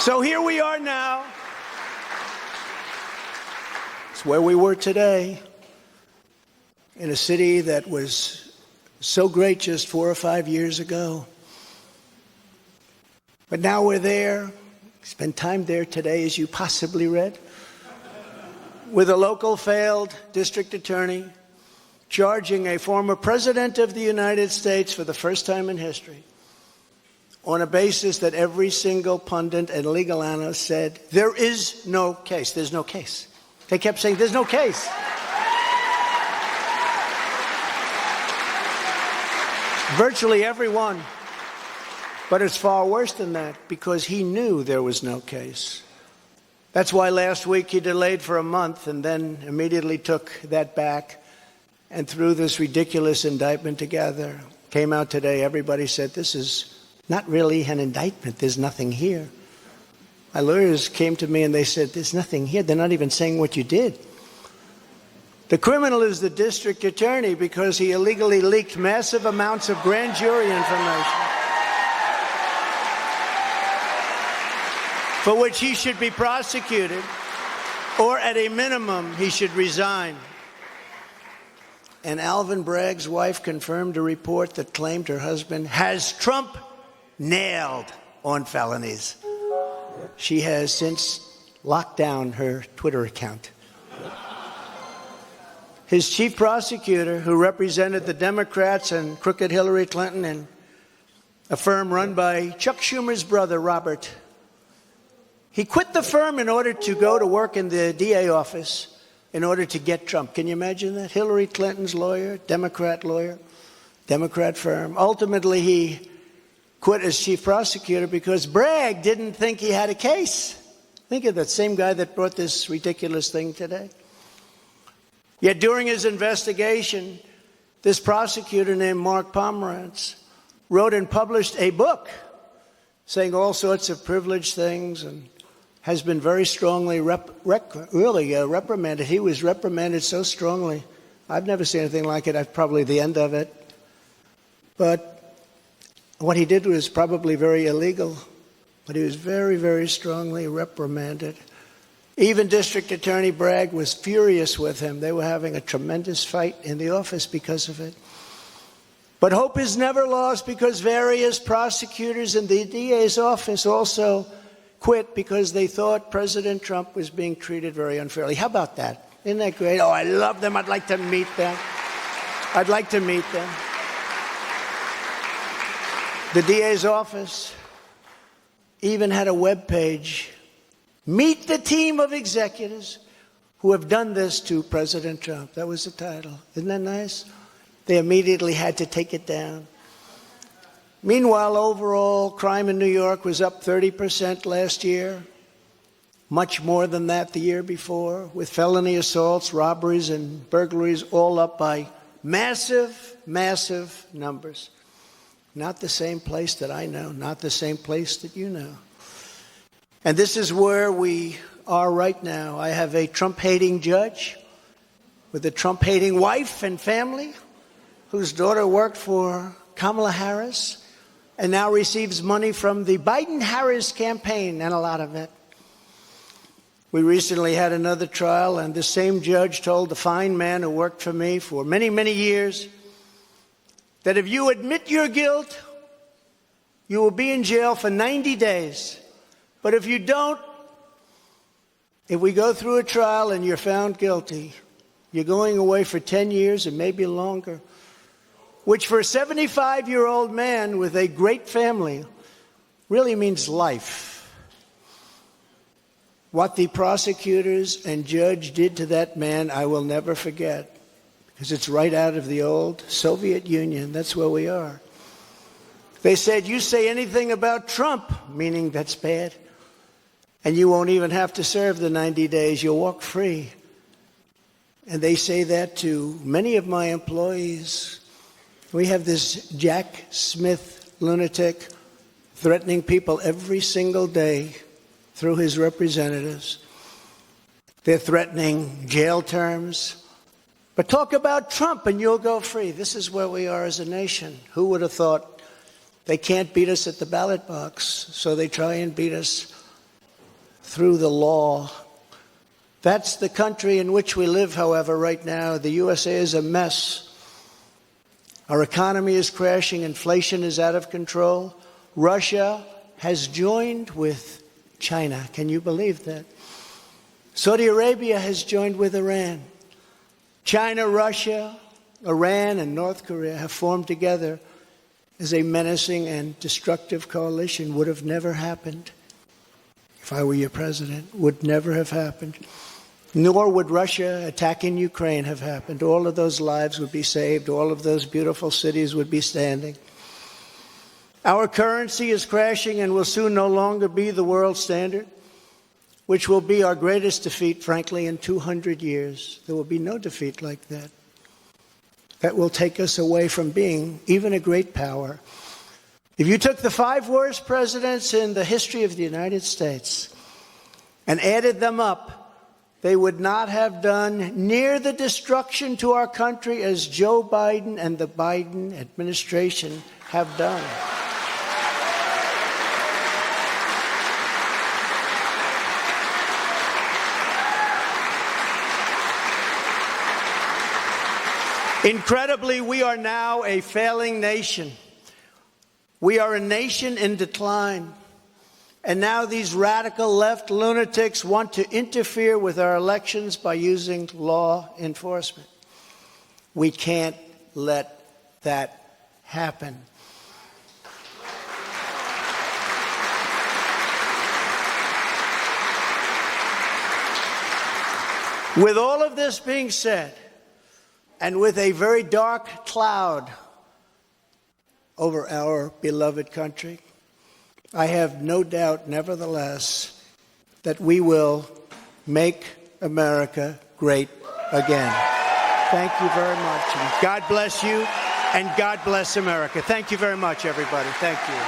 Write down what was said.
So here we are now. It's where we were today, in a city that was so great just 4 or 5 years ago. But now we're there, spent time there today, as you possibly read, with a local failed district attorney charging a former president of the United States for the first time in history on a basis that every single pundit and legal analyst said, there is no case. There's no case. They kept saying, there's no case. Virtually everyone. But it's far worse than that, because he knew there was no case. That's why last week he delayed for a month and then immediately took that back and threw this ridiculous indictment together. Came out today, everybody said, this is not really an indictment. There's nothing here. My lawyers came to me and they said, there's nothing here. They're not even saying what you did. The criminal is the district attorney because he illegally leaked massive amounts of grand jury information, for which he should be prosecuted, or at a minimum, he should resign. And Alvin Bragg's wife confirmed a report that claimed her husband has Trump nailed on felonies. She has since locked down her Twitter account. His chief prosecutor, who represented the Democrats and crooked Hillary Clinton in a firm run by Chuck Schumer's brother, Robert, he quit the firm in order to go to work in the DA office in order to get Trump. Can you imagine that? Hillary Clinton's lawyer, Democrat firm. Ultimately, he quit as chief prosecutor because Bragg didn't think he had a case. Think of that same guy that brought this ridiculous thing today. Yet during his investigation, this prosecutor named Mark Pomerantz wrote and published a book saying all sorts of privileged things and has been very strongly reprimanded. He was reprimanded so strongly. I've never seen anything like it. I've probably the end of it. But what he did was probably very illegal, but he was very, very strongly reprimanded. Even District Attorney Bragg was furious with him. They were having a tremendous fight in the office because of it. But hope is never lost, because various prosecutors in the DA's office also quit because they thought President Trump was being treated very unfairly. How about that? Isn't that great? Oh, I love them. I'd like to meet them. I'd like to meet them. The DA's office even had a web page. Meet the team of executives who have done this to President Trump. That was the title. Isn't that nice? They immediately had to take it down. Meanwhile, overall crime in New York was up 30% last year. Much more than that the year before, with felony assaults, robberies, and burglaries all up by massive, massive numbers. Not the same place that I know, not the same place that you know. And this is where we are right now. I have a Trump-hating judge with a Trump-hating wife and family whose daughter worked for Kamala Harris and now receives money from the Biden-Harris campaign, and a lot of it. We recently had another trial, and the same judge told the fine man who worked for me for many, many years that if you admit your guilt, you will be in jail for 90 days. But if you don't, if we go through a trial and you're found guilty, you're going away for 10 years and maybe longer, which for a 75-year-old man with a great family really means life. What the prosecutors and judge did to that man, I will never forget, because it's right out of the old Soviet Union. That's where we are. They said, you say anything about Trump, meaning that's bad, and you won't even have to serve the 90 days. You'll walk free. And they say that to many of my employees. We have this Jack Smith lunatic threatening people every single day through his representatives. They're threatening jail terms. But talk about Trump and you'll go free. This is where we are as a nation. Who would have thought they can't beat us at the ballot box, so they try and beat us through the law. That's the country in which we live, however, right now. The USA is a mess. Our economy is crashing. Inflation is out of control. Russia has joined with China. Can you believe that? Saudi Arabia has joined with Iran. China, Russia, Iran, and North Korea have formed together as a menacing and destructive coalition. Would have never happened if I were your president. Would never have happened. Nor would Russia attacking Ukraine have happened. All of those lives would be saved. All of those beautiful cities would be standing. Our currency is crashing and will soon no longer be the world standard, which will be our greatest defeat, frankly, in 200 years. There will be no defeat like that. That will take us away from being even a great power. If you took the 5 worst presidents in the history of the United States and added them up, they would not have done near the destruction to our country as Joe Biden and the Biden administration have done. Incredibly, we are now a failing nation. We are a nation in decline. And now these radical left lunatics want to interfere with our elections by using law enforcement. We can't let that happen. With all of this being said, and with a very dark cloud over our beloved country, I have no doubt, nevertheless, that we will make America great again. Thank you very much. And God bless you, and God bless America. Thank you very much, everybody. Thank you.